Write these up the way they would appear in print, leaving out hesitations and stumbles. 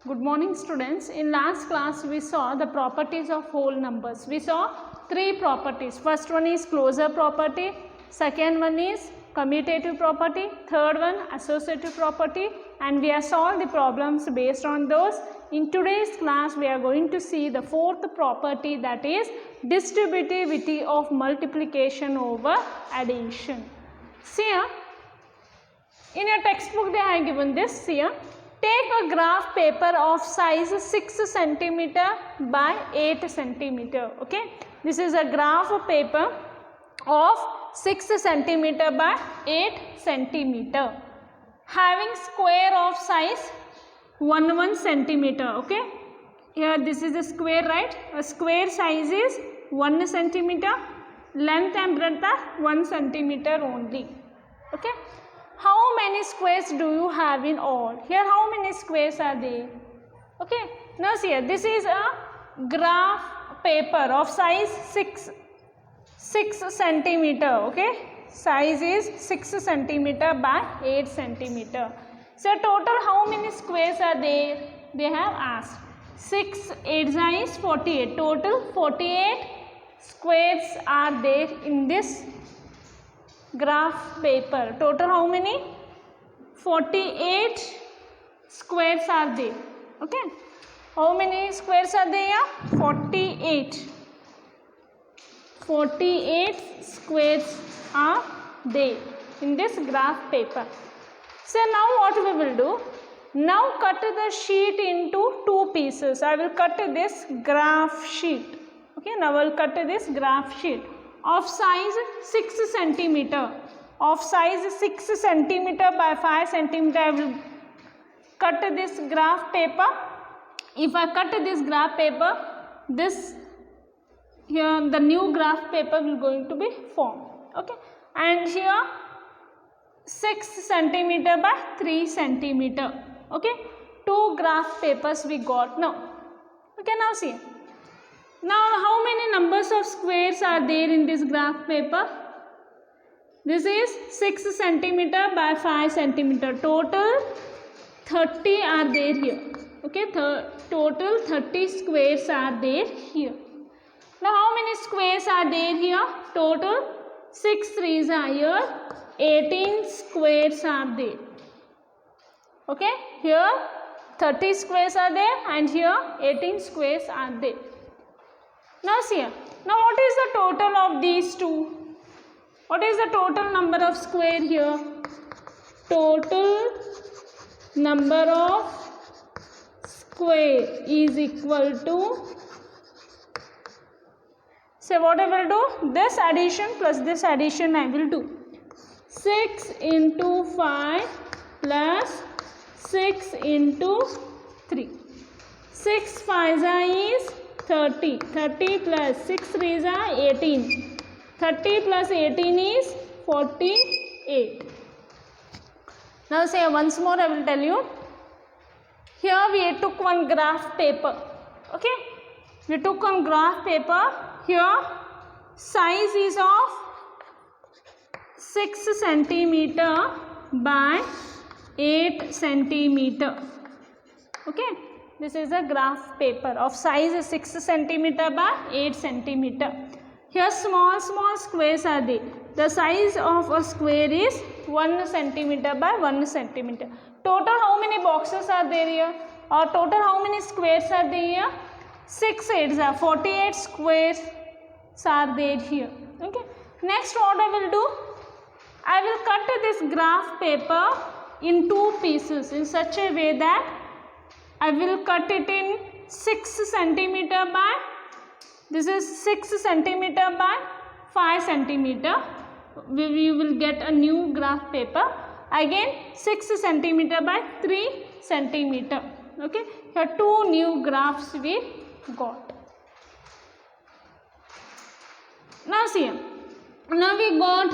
Good morning students. In last class we saw the properties of whole numbers. We saw three properties. First one is closure property, second one is commutative property, third one associative property, and we have solved the problems based on those. In today's class we are going to see the fourth property, that is distributivity of multiplication over addition. See here, in your textbook they have given this here. Take a graph paper of size 6 cm by 8 cm. Okay, this is a graph paper of 6 cm by 8 cm, having square of size 1 cm. Okay, here this is a square, right? A square size is 1 cm, length and breadth are 1 cm only. Okay. How many squares do you have in all? Here how many squares are there? Okay, now see here, this is a graph paper of size 6 cm. Okay, size is 6 cm by 8 cm. So total how many squares are there? They have asked. 6 8 is 48. Total 48 squares are there in this graph paper. Total how many? 48 squares are there. Okay, how many squares are there? 48 squares are there in this graph paper. So now what we will do? Now cut the sheet into two pieces. I will cut this graph sheet. Okay, now I will cut this graph sheet of size 6 cm. Of size 6 cm by 5 cm, I will cut this graph paper. If I cut this graph paper, this here the new graph paper will going to be formed. Okay, and here 6 cm by 3 cm. Okay, two graph papers we got now. Okay, now see. Now how many numbers of squares are there in this graph paper? This is 6 cm by 5 cm. Total 30 are there here. Okay, total 30 squares are there here. Now how many squares are there here? Total 6 3s are here. 18 squares are there. Okay, here 30 squares are there and here 18 squares are there. Now see here. Now what is the total of these two? What is the total number of square here? Total number of square is equal to, say what I will do? This addition plus this addition I will do. 6 into 5 plus 6 into 3. 6 5s is 30. 30 plus 6 3s are 18. 30 plus 18 is 48. Now say once more I will tell you. Here we took one graph paper. Okay, we took one graph paper. Here size is of 6 cm by 8 cm. Okay, this is a graph paper of size 6 cm by 8 cm. Here small squares are there. The size of a square is 1 cm by 1 cm. Total how many boxes are there here? Or total how many squares are there here? 6 8s are 48 squares are there here. Okay. Next what I will do? I will cut this graph paper in two pieces in such a way that I will cut it in 6 cm by, this is 6 cm by 5 cm. We will get a new graph paper. Again 6 cm by 3 cm. Okay. Here two new graphs we got. Now see, now we got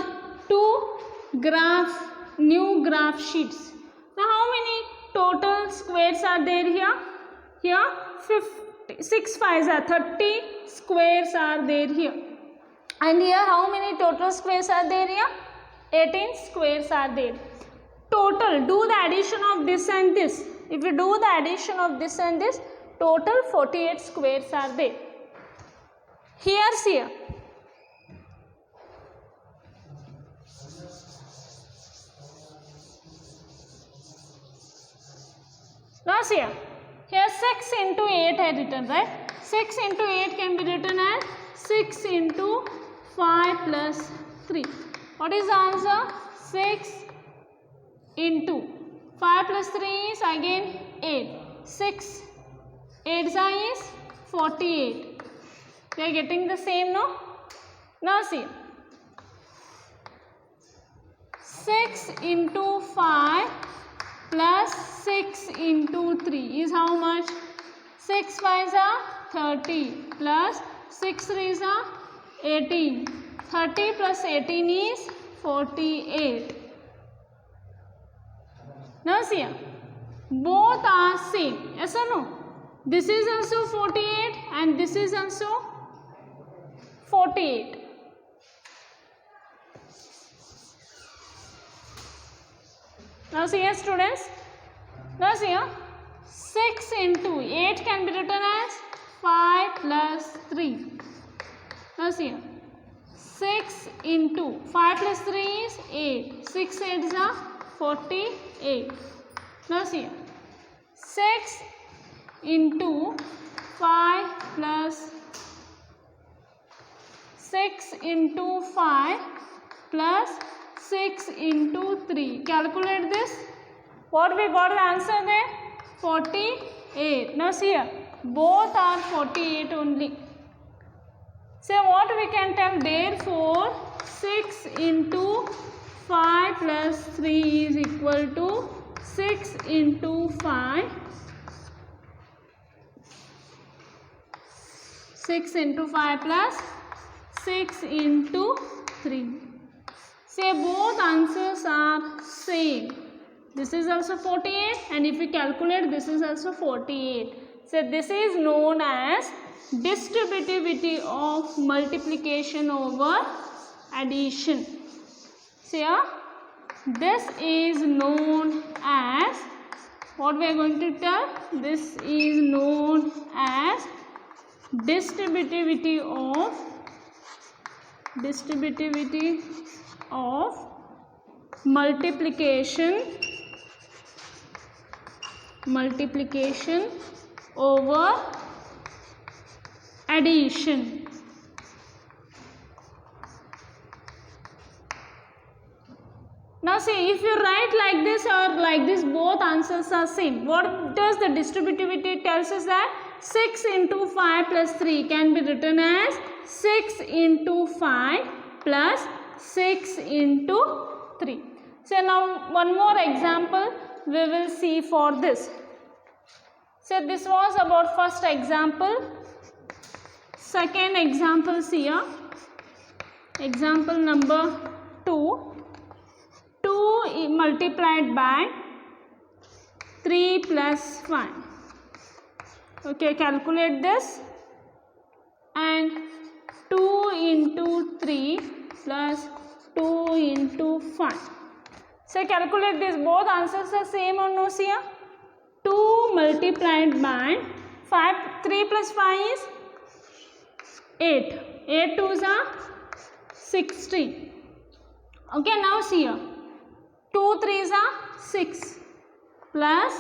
two new graph sheets. Now how many total squares are there here? Here 6 5s are 30 squares are there here. And here how many total squares are there here? 18 squares are there. Total, do the addition of this and this. If you do the addition of this and this, total 48 squares are there. Here, see. Now see, here 6 into 8 I written, right? 6 into 8 can be written as 6 into 5 plus 3. What is the answer? 6 into 5 plus 3 is again 8. 6 8 is 48. We are getting the same, no? Now see, 6 into 5 plus 6 into 3 is how much? 6 5s are 30 plus 6 3s are 18. 30 plus 18 is 48. Now see, both are same, yes or no? This is also 48 and this is also 48. Now see here, students. Now see here, 6 into 8 can be written as 5 plus 3. Now see here, 6 into 5 plus 3 is 8. 6 8s are 48. Now see here, 6 into 5 plus 6 into 5 plus 6 into 3. Calculate this. What we got the answer there? 48. Now see here, both are 48 only. So what we can tell? Therefore, 6 into 5 plus 3 is equal to 6 into 5. 6 into 5 plus 6 into 3. Say both answers are same. This is also 48 and if we calculate this is also 48. So this is known as distributivity of multiplication over addition. So here, this is known as, what we are going to tell? This is known as distributivity of multiplication over addition. Now see, if you write like this or like this, both answers are same. What does the distributivity tells us? That 6 into 5 plus 3 can be written as 6 into 5 plus 6 into 3. So now one more example we will see for this. So this was about first example. Second example here. Example number 2. 2 multiplied by 3 plus 5. Okay, calculate this. And 2 into 3 plus 2 into 5. So calculate this. Both answers are same or no? See here. 2 multiplied by 3 plus 5 is 8. 8 2s are 16. Okay, now see here. 2 3s are 6 plus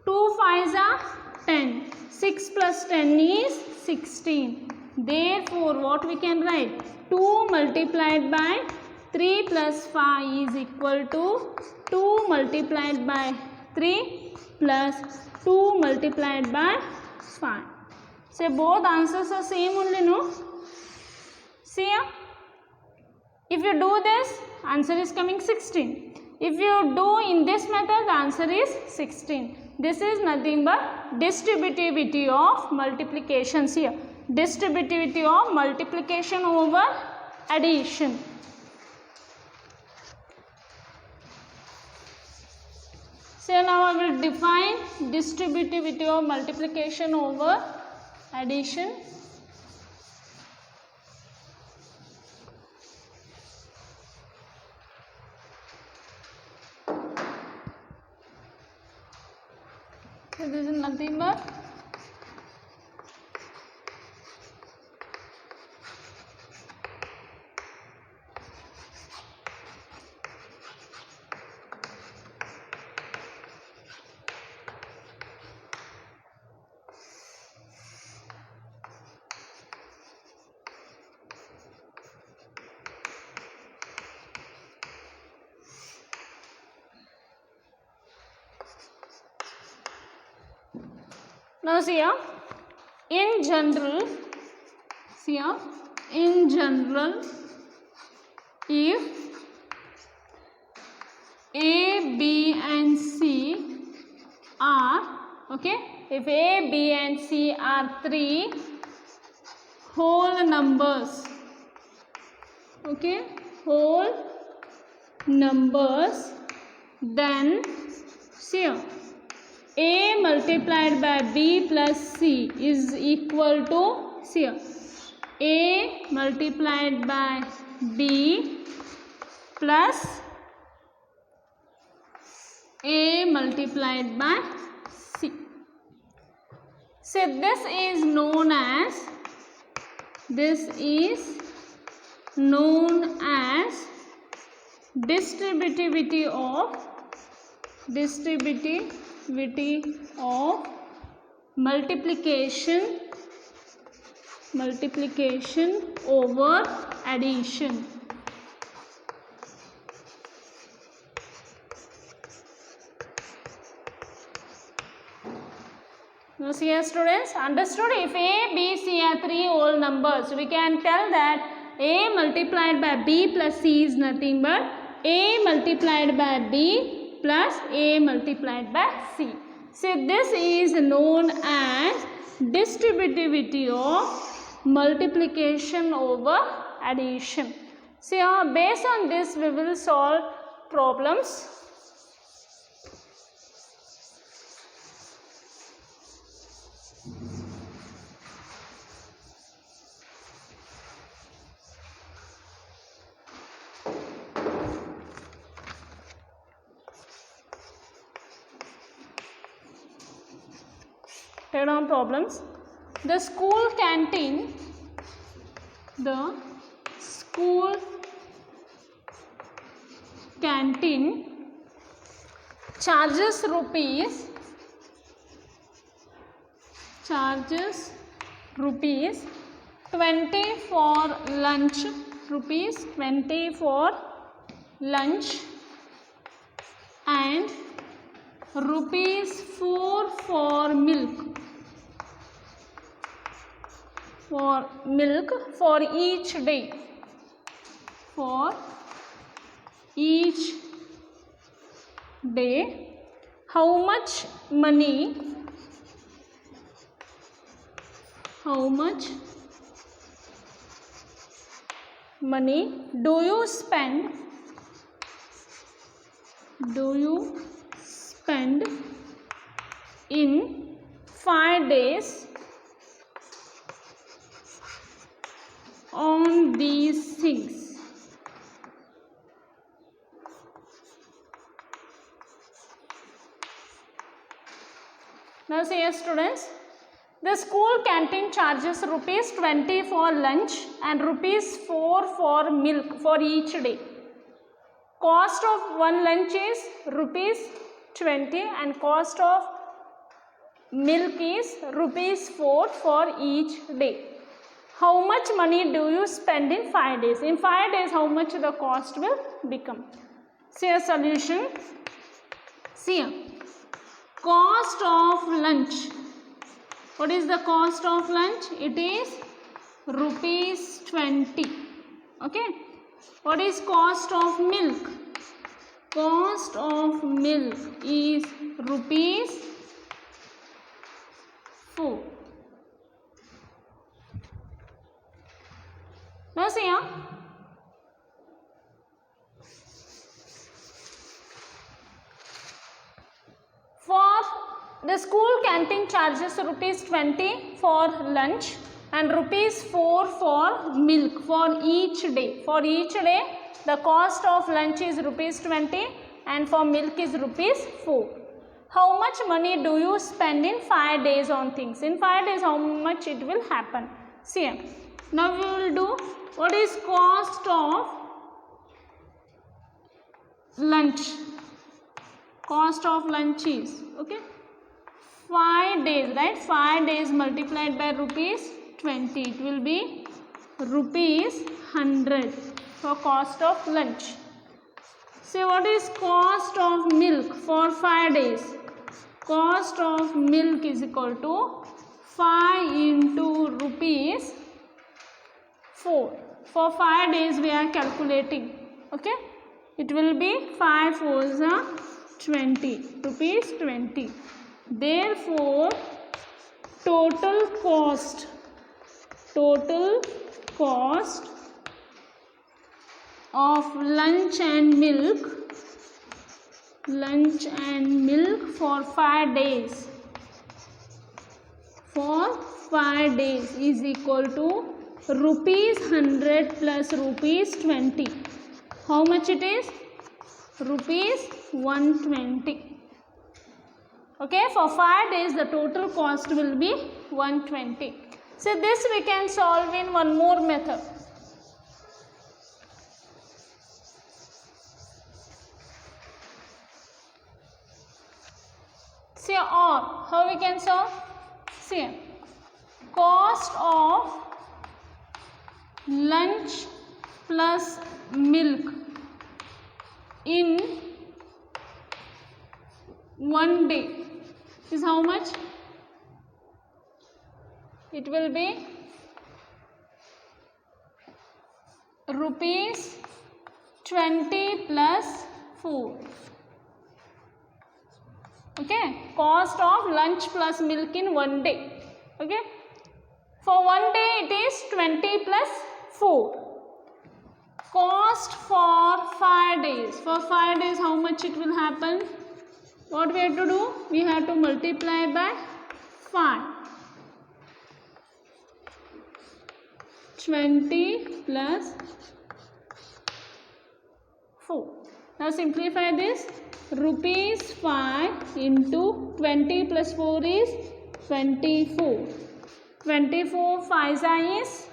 2 5s are 10. 6 plus 10 is 16. Therefore, what we can write? 2 multiplied by 3 plus 5 is equal to 2 multiplied by 3 plus 2 multiplied by 5. So both answers are same only, no? See here. If you do this, answer is coming 16. If you do in this method, the answer is 16. This is nothing but distributivity of multiplications here. Distributivity of multiplication over addition. So now I will define distributivity of multiplication over addition. nothing but now see here, in general, see here, in general, if A, B and C are, okay, if A, B and C are three whole numbers, okay, whole numbers, then see here, A multiplied by B plus C is equal to, see here, A multiplied by B plus A multiplied by C. So this is known as distributivity of multiplication over addition. Now see here students, understood? If A, B, C are three whole numbers, we can tell that A multiplied by B plus C is nothing but A multiplied by B plus A multiplied by C. So this is known as distributivity of multiplication over addition. So based on this we will solve problems. Take down problems. The school canteen charges rupees 20 for lunch, and rupees 4 for milk for each day. How much money do you spend in 5 days on these things? Now see here students, the school canteen charges rupees 20 for lunch and rupees 4 for milk for each day. Cost of one lunch is rupees 20 and cost of milk is rupees 4 for each day. How much money do you spend in 5 days? In 5 days, how much the cost will become? See a solution. See here. Cost of lunch. What is the cost of lunch? It is rupees 20. Okay. What is cost of milk? Cost of milk is rupees 4. Now see here. For the school canteen charges rupees 20 for lunch and rupees 4 for milk for each day. For each day, the cost of lunch is rupees 20 and for milk is rupees 4. how much money do you spend in 5 days on things? In 5 days, how much it will happen? See, now we will do what is cost of lunch. Cost of lunch is, okay, 5 days, right? 5 days multiplied by rupees 20. It will be rupees 100 for cost of lunch. See, what is cost of milk for 5 days? Cost of milk is equal to 5 into rupees 4. For 5 days we are calculating, okay? It will be 5 4s are 20, rupees 20. Therefore, total cost of lunch and milk for 5 days is equal to rupees 100 plus rupees 20. How much it is? Rupees 120. Okay, for 5 days the total cost will be 120. So this we can solve in one more method. See, or how we can solve? See, cost of lunch plus milk in 1 day is how much? It will be rupees 20 plus 4. Okay, cost of lunch plus milk in 1 day. Okay, for 1 day it is 20 plus 4. Cost for 5 days. For 5 days, how much it will happen? What we have to do? We have to multiply by 5. 20 plus 4. Now simplify this. Rupees 5 into 20 plus 4 is 24. 24 5 is,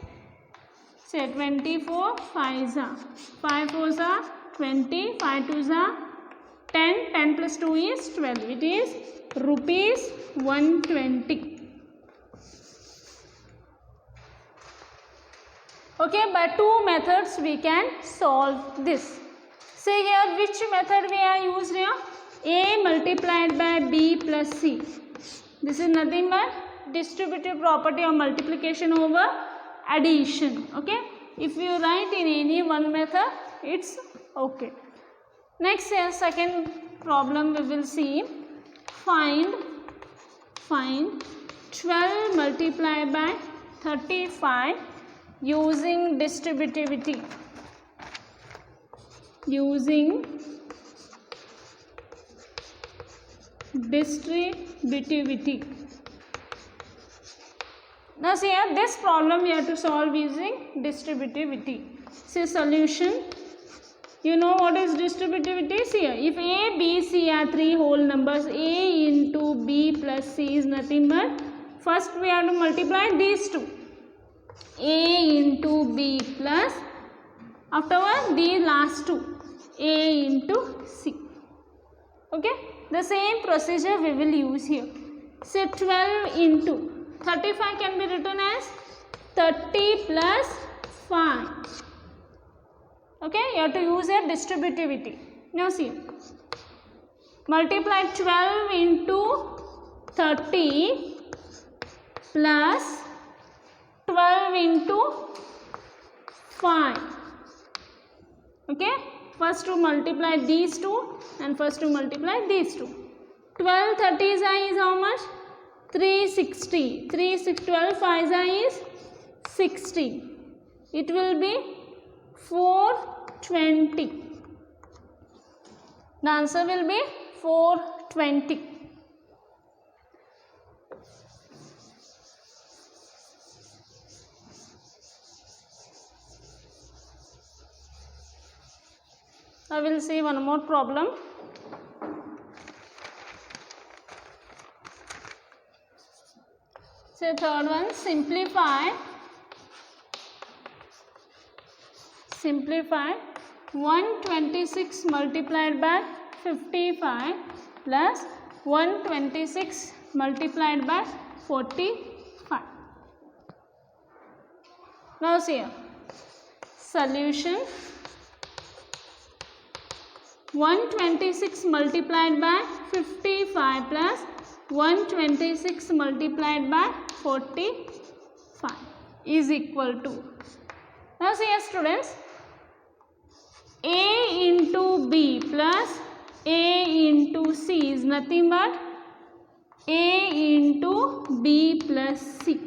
say 24 5 5 4s are 20, 5 2s are 10, 10 plus 2 is 12. It is rupees 120. Okay, by two methods we can solve this. Say here which method we are used here? A multiplied by B plus C. This is nothing but distributive property of multiplication over addition. Okay, if you write in any one method, it's okay. Next, second problem we will see. Find 12 multiplied by 35 using distributivity. Now see here, this problem we have to solve using distributivity. See solution. You know what is distributivity? See here, if A, B, C are 3 whole numbers, A into B plus C is nothing but, first we have to multiply these two. A into B plus, afterwards these last two, A into C. Okay, the same procedure we will use here. Say 12 into 35 can be written as 30 plus 5. Okay, you have to use a distributivity. Now see, multiply 12 into 30 plus 12 into 5. Okay, first to multiply these two and first to multiply these two. 12 30s is how much? 360. 12 5s is 60. It will be 420. The answer will be 420. I will see one more problem. So third one, simplify 126 multiplied by 55 plus 126 multiplied by 45. Now see here, solution 126 multiplied by 55 plus 126 multiplied by 45 is equal to, now see here students, A into B plus A into C is nothing but A into B plus C.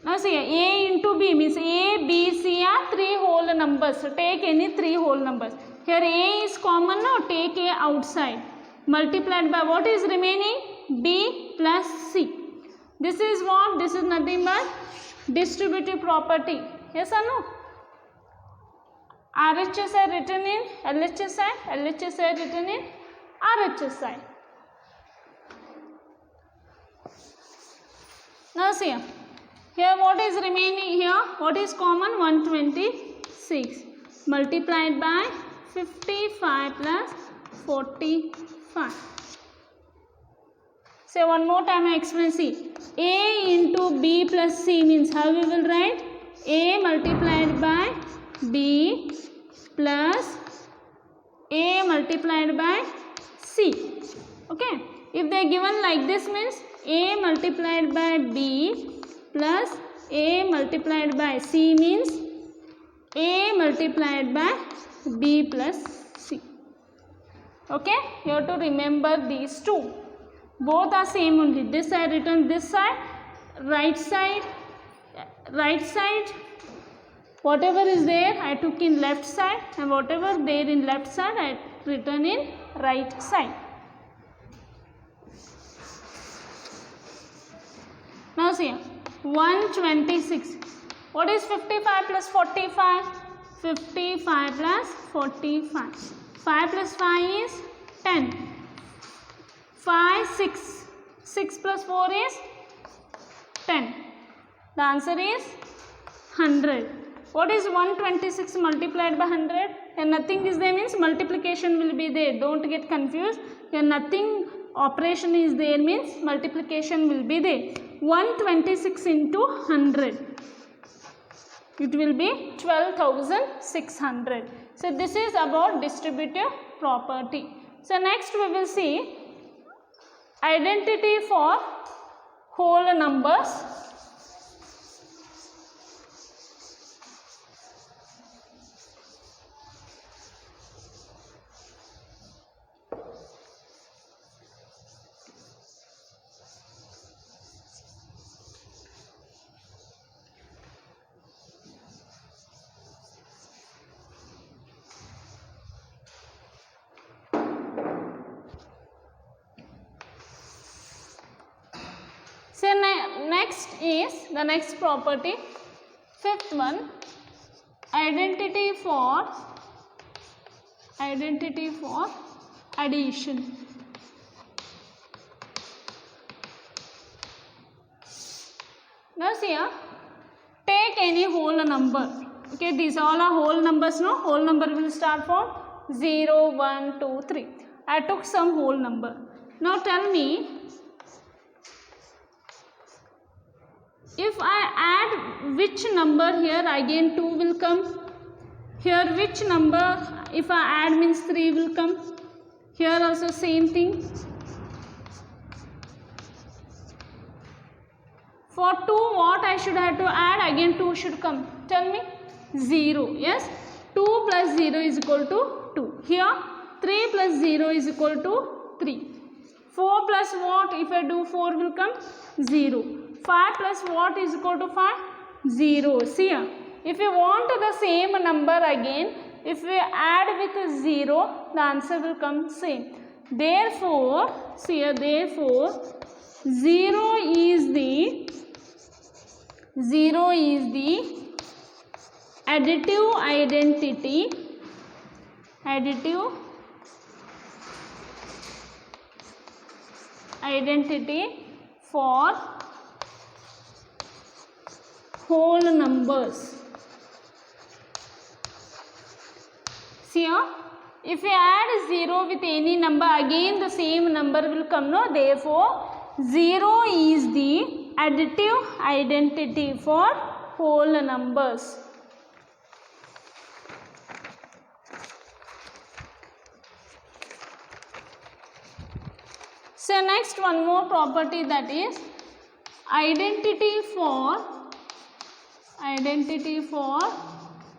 Now see here, A into B means A, B, C are three whole numbers. So take any three whole numbers. Here A is common now, take A outside. Multiplied by what is remaining? B plus C. This is what? This is nothing but distributive property. Yes or no? RHS are written in LHS side, LHS are written in RHS side. Now see here what is remaining here? What is common? 126 multiplied by 55 plus 45. Say one more time I explain. See, A into B plus C means how we will write? A multiplied by B plus A multiplied by C. Okay. If they are given like this means A multiplied by B plus A multiplied by C means A multiplied by B plus C. Okay. You have to remember these two. Both are same only. This I written this side, right side, whatever is there I took in left side, and whatever there in left side I written in right side. Now see 126. What is 55 plus 45? 55 plus 45. 5 plus 5 is 10. 5, 6. 6 plus 4 is 10. The answer is 100. What is 126 multiplied by 100? And nothing is there means multiplication will be there. Don't get confused. Here nothing operation is there means multiplication will be there. 126 into 100. It will be 12,600. So this is about distributive property. So next we will see identity for whole numbers. So next is the next property, fifth one, identity for addition. Now see here, take any whole number. Okay, these all are whole numbers. No, whole number will start from 0, 1, 2, 3. I took some whole number. Now tell me, if I add which number here, again 2 will come. Here which number, if I add means 3 will come. Here also same thing. For 2 what I should have to add? Again 2 should come. Tell me. 0. Yes. 2 plus 0 is equal to 2. Here 3 plus 0 is equal to 3. 4 plus what? If I do 4 will come 0. 5 plus what is equal to 5? 0. See here. If you want the same number again, if we add with 0, the answer will come same. Therefore, see here, therefore, 0 is the additive identity for whole numbers. See here, if we add 0 with any number, again the same number will come, no? Therefore, 0 is the additive identity for whole numbers. So next one more property, that is identity for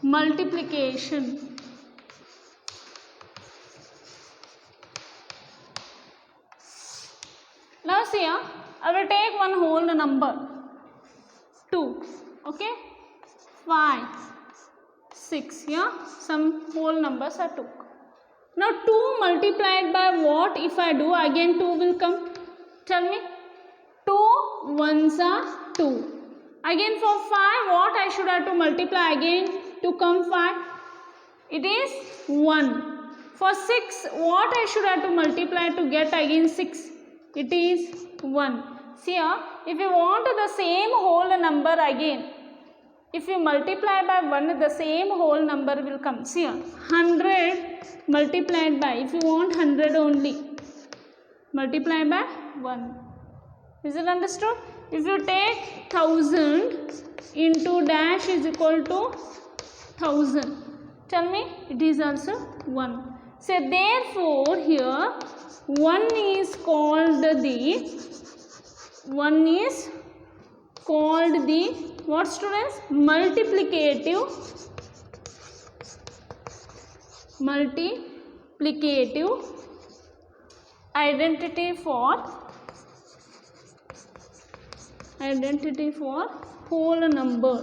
multiplication. Now see here, I will take one whole number 2, okay, 5, 6, yeah, some whole numbers are 2. Now 2 multiplied by what if I do? Again 2 will come. Tell me. 2 ones are 2. Again for 5 what I should have to multiply again to come 5? It is 1. For 6 what I should have to multiply to get again 6? It is 1. See here, if you want the same whole number again, if you multiply by 1, the same whole number will come. See here, 100 multiplied by, if you want 100 only, multiply by 1. Is it understood? If you take 1000 into dash is equal to 1000. Tell me, it is also 1. So therefore here 1 is called the what students? Multiplicative identity for whole number.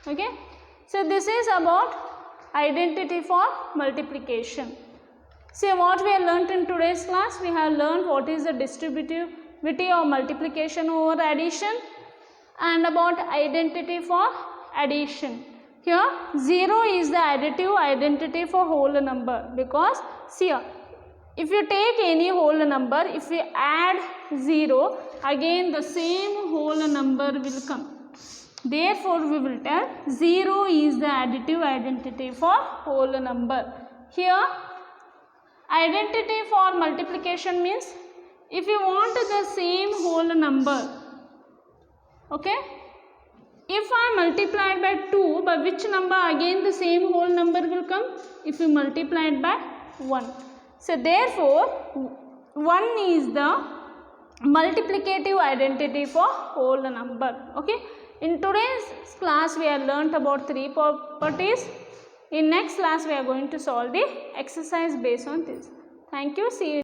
Okay, so this is about identity for multiplication. See what we have learnt in today's class. We have learned what is the distributivity of multiplication over addition and about identity for addition. Here 0 is the additive identity for whole number, because see here, if you take any whole number, if we add 0, again the same whole number will come. Therefore we will tell 0 is the additive identity for whole number. Here identity for multiplication means if you want the same whole number, okay, if I multiplied by 2, by which number again the same whole number will come? If you multiplied by 1. So therefore 1 is the multiplicative identity for whole number. Okay. In today's class we have learnt about 3 properties. In next class we are going to solve the exercise based on this. Thank you. See you.